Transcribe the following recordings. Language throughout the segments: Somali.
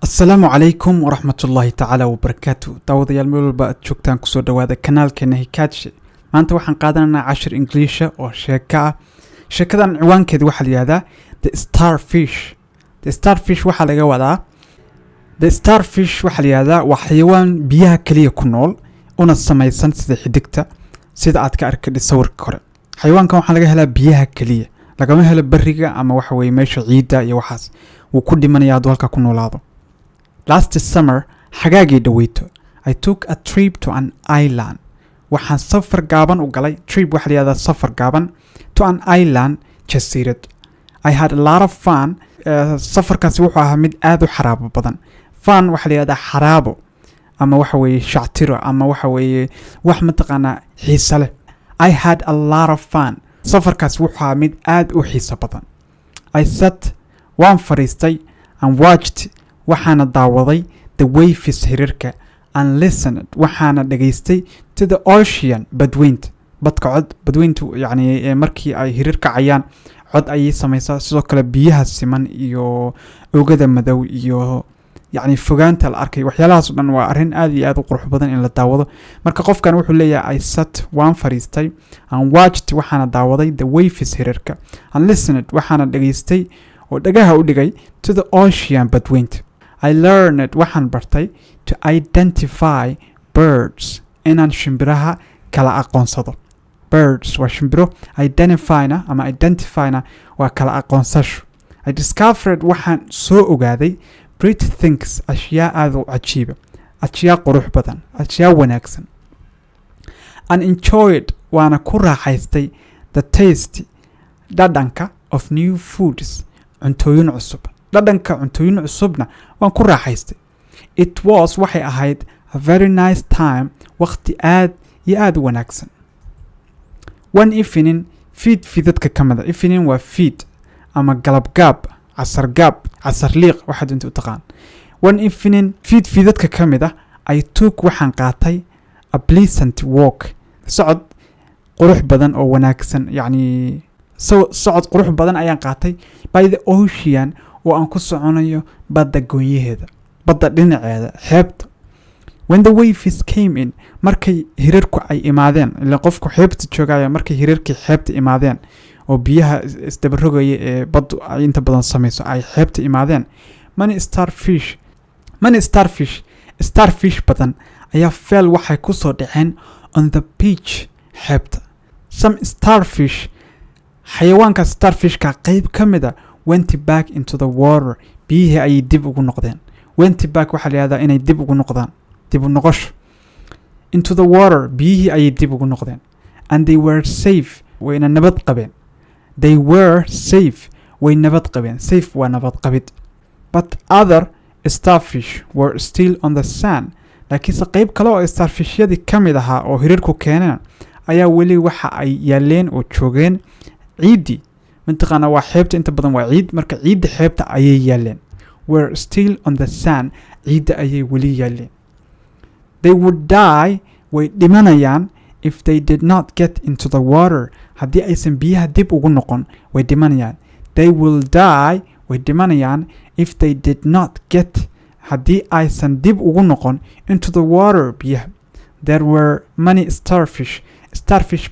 السلام عليكم ورحمة الله تعالى وبركاته. داوديال ميل walba joogtaan kusoo dhawaada kanaalkeena Hikaaji. maanta waxaan qaadanaa 10 English oo sheeko ah. sheekadan ciwaankeedu waxa la yiraahdaa The Starfish. The Starfish waxa laga wadaa waxa la yiraahdaa waa xayawaan biyaha kaliya ku nool una samaysan sida xidigta sida aad ka arkay sawirka hore. xayawaankan waxa laga helaa biyaha kaliya, lagama helo bariga ama waxa weeye meesha ciidda iyo waxaas. wuu ku dhimanayaa halka ku noolaado. Last summer, xagaagii dhaweyto, I took a trip to an island. waxaan safar gaaban u galay. Trip waxa la yiraahdaa safar gaaban to an island, jasiirad. I had a lot of fun. safarkaasi wuxuu ahaa mid aad u xaraabo badan. Fun waxa la yiraahdaa xaraabo ama waxa weeye shactiro ama waxa weeye wax mataqaanaa xiiso leh. I had a lot of fun. safarkaasi wuxuu ahaa mid aad u xiiso badan. I sat, waan fariistay and watched, waxaana daawaday the waves hirarka and listened, waxaana dhageystay to the ocean, badweynta. badka cod badweyntu yani markii ay hirarka cayaan cod ayay samaysaa. sidoo kale biyaha siman iyo oogada madow iyo yani fogaanta la arkay waxyaalahaas dhan waa arrin aad iyo aad u qurux badan in la daawado. marka qofkan wuxuu leeyahay I sat, waan fariistay and watched, waxaana daawaday the waves hirarka and listened, waxaana dhageystay oo dhagaha u dhigay to the ocean, badweynta. I learned, waxaan bartay to identify birds, inaan shimbiraha kala aqoonsado. Birds waa shimbiro, identifyna waa kala aqoonsasho. I discovered, waxaan soo ogaaday pretty things, ashyaa aad u cajiiba, ashyaa qurux badan, ashyaa wanaagsan. And enjoyed, waana ku raaxaystay the taste, dhadhanka of new foods, cuntooyin cusub. dhadhanka cuntooyin cusubna waan ku raaxaystay. It was, waxay ahayd a very nice time, waqti aad iyo aad wanaagsan. One evening, fiidadka ka mid ah. evening waa fiid ama galabgaab, casar liiq waxaad inta u taqaan. One evening, fiidadka ka mid ah, I took, waxaan qaatay a pleasant walk, socod qurux badan oo wanaagsan, yani socod qurux badan ayaan qaatay by the ocean, oo aan ku soconayo badda goonyaheeda, badda dhinaceeda, xeebta. When the waves came in, markay hirarku ay imaadeen, ilaa qofku xeebta joogaya markay hirarkii xeebta imaadeen oo biyaha isdabarogaya ee baddu ay inta badan samayso ay xeebta imaadeen. many starfish badan ayaa fell, waxay ku soo dhaceen on the beach, xeebta. Some starfish, xayawaanka starfishka qayb ka mid ah went back into the water, biyihii ayay dib ugu noqdeen. went back waxa la yiraahdaa inay dib ugu noqdaan, dib u noqosho. into the water, biyihii ayay dib ugu noqdeen. And they were safe, wayna nabad qabeen. They were safe, way nabad qabeen. Safe waa nabad qabid. But other starfish were still on the sand. laakiinse qayb kale oo starfishyadii ka mid ahaa oo hirarku keeneen ayaa weli waxa ay yaaleen oo joogeen ciiddii. mintaqaana waa xeebta inta badan waa ciid, marka ciidda xeebta ayay yaaleen. Were still on the sand, ciidda ayay weli yaaleen. They would die, way dhimanayaan if they did not get into the water, haddii aysan biyaha dib ugu noqon way dhimanayaan. They will die, way dhimanayaan if they did not get, haddii aysan dib ugu noqon into the water, biyaha. There were many starfish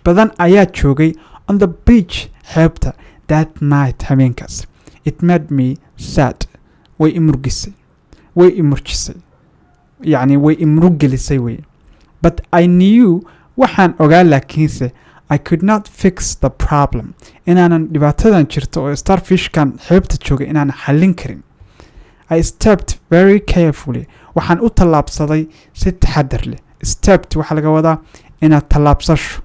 badan ayaa joogay on the beach, xeebta, that night, habeenkaas. It made me sad, way imurgisay, way imurjisay, yani way imurgelisay way. But I knew, waxaan ogaa laakiinse I could not fix the problem, inaanan dhibaatadan jirto oo starfishkan xeebta joogay inaanan xallin karin. I stepped very carefully, waxaan u tallaabsaday si taxadar leh. Stepped waxa laga wadaa inaad tallaabsasho,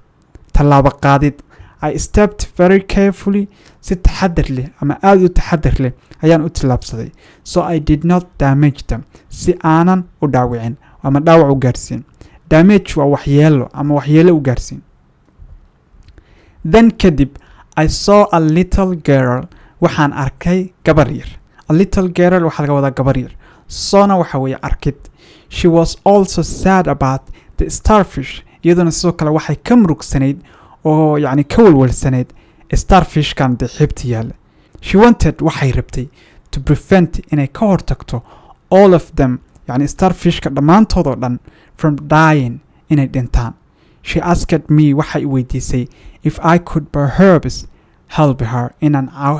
tallaabo qaadid. I stepped very carefully, si taxadar leh ama aad u taxadar leh ayaan u tallaabsaday. So I did not damage them, si aanan u dhaawicin ama dhaawac u gaarsiin. Damage waa waxyeelo ama waxyeelo u gaarsiin. Then kadib, I saw a little girl, waxaan arkay gabar yar. A little girl waxa laga wadaa gabar yar. Sona waxa weeye arkid. She was also sad about the starfish, iyaduna sidoo kale waxay ka murugsanayd oo yani ka walwalsanayd starfishkan xeebta yaala. She wanted, waxay rabtay to prevent, inay ka hortagto all of them يعني starfishka dhammaantoodoo dhan from dying inay dhintaan. She asked me waxay weydiisay if I could perhaps help her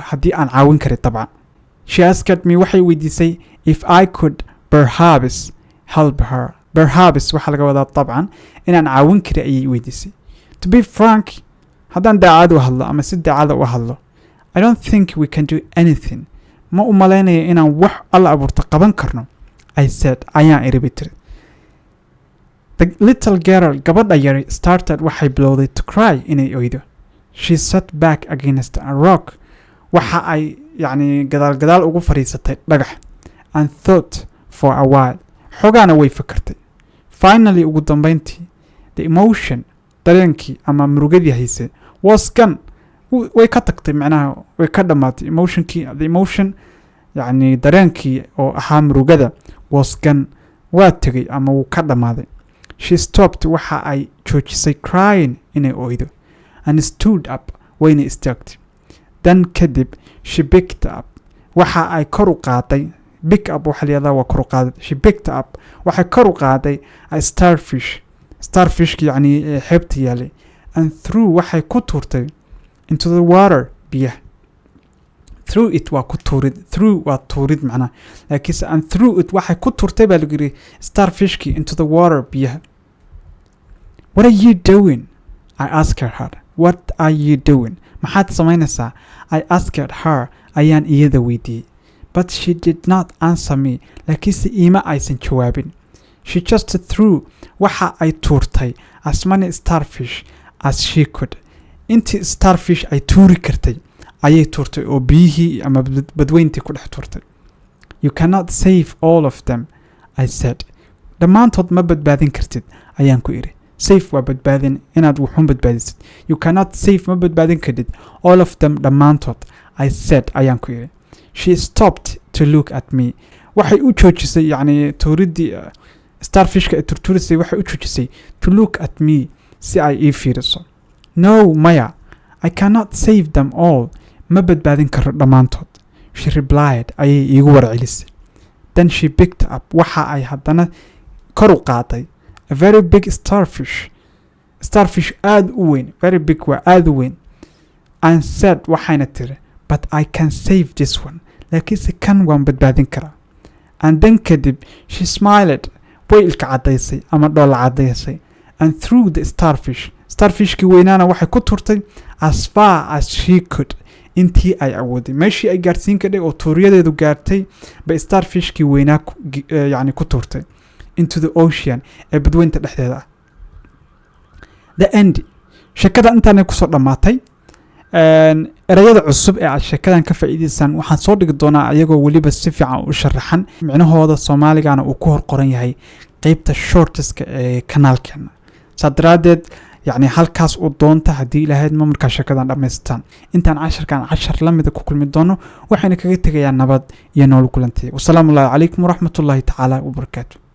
haddii aan caawin kari طبعا. She asked me waxay weydiisay if I could perhaps help her. Perhaps waxaa laga wadaa طبعا inaan caawin kari ayay weydiisay. To be frank, haddaan daacad u hadlo ama si daacada u hadlo, I don't think we can do anything. Ma u malaynaya inaan wax alla abuurta qaban karno. I said, ayaan iribi tiri. The little girl, gabadha yari, started waxay bilowday to cry inay oydo. She sat back against a rock. Waxa ay gadaal ugu fariisatay dhagax. And thought for a while. Xogaana way fikirtay. Finally ugu dambeyntii, the emotion, dareenkii ama murugadii haysay, was gone. way ka tagtay macnaha way ka dhamaatay the emotion dareenkii oo ahaa murugada was gone waa tagay ama wuu ka dhamaaday. She stopped waxa ay joojisay crying inay oydo and stood up wayna istaagtay. Then kadib she picked up waxa ay kor u qaaday pick up waxa la yiraahdaa waa kor u qaaday. She picked up waxa kor u qaaday a starfish xeebta yaalay and threw waxay ku tuurtay into the water biyaha. Through it waa ku tuurid, through waa tuurid macnaha, laakiinse and through it waxay ku tuurtay baa lagu yiri starfishkii into the water biyaha. What are you doing? I asked her. What are you doing? maxaad samaynaysaa? I asked her ayaan iyada weydiiyey. But she did not answer me, laakiinse iima aysan jawaabin. She just threw waxa ay tuurtay as many starfish as she could. intii starfish ay tuuri kartay ayay tuurtay oo biyihii ama badweyntii ku dhex tuurtay. You cannot save all of them, I said. dhammaantood ma badbaadin kartid ayaan ku iri. Save waa badbaadin, inaad wuxuun badbaadisid. You cannot save ma badbaadin kartid all of them dhammaantood, I said ayaan ku iri. She stopped to look at me. waxay u joojisay tuuridii starfishka ay turturisay waxay u joojisay to look at me si ay ii fiiriso. No, Maya, I cannot save them all. Ma badbaadin karo dhammaantood. She replied, ayay iigu warcelisay. Then she picked up waxa ay haddana kor u qaaday a very big starfish aad u weyn, very big waa aad u weyn, and said waxayna tiri, but I can save this one. laakiinse kan waan badbaadin karaa. And then kadib she smiled, way ilka cadaysay ama dhoola cadaysay, and threw the starfishkii weynaana waxay ku turtay as far as she could, intii ay awooday. meeshii ay gaarsiin kadhay oo tuuriyadeedu gaartay bay starfishkii weynaa ku turtay into the ocean ee badweynta dhexdeeda ah. The end. sheekada intaanay kusoo dhammaatay. erayada cusub ee aad sheekadan ka faa'iideysaan waxaan soo dhigi doonaa ayagoo weliba si fiican u sharaxan, micnahooda Soomaaligana uu ku hor qoran yahay qaybta shortska ee kanaalkeena. sadraadeed halkaas u doonta haddii ilaahayd ma markaa sheekadan dhammaystaan. intaan cashar la mid ku kulmi doono waxayna kaga tagayaan nabad iyo nolol kulantii. Wassalaamu calaykum waraxmatullaahi tacaala wabarakaatuh.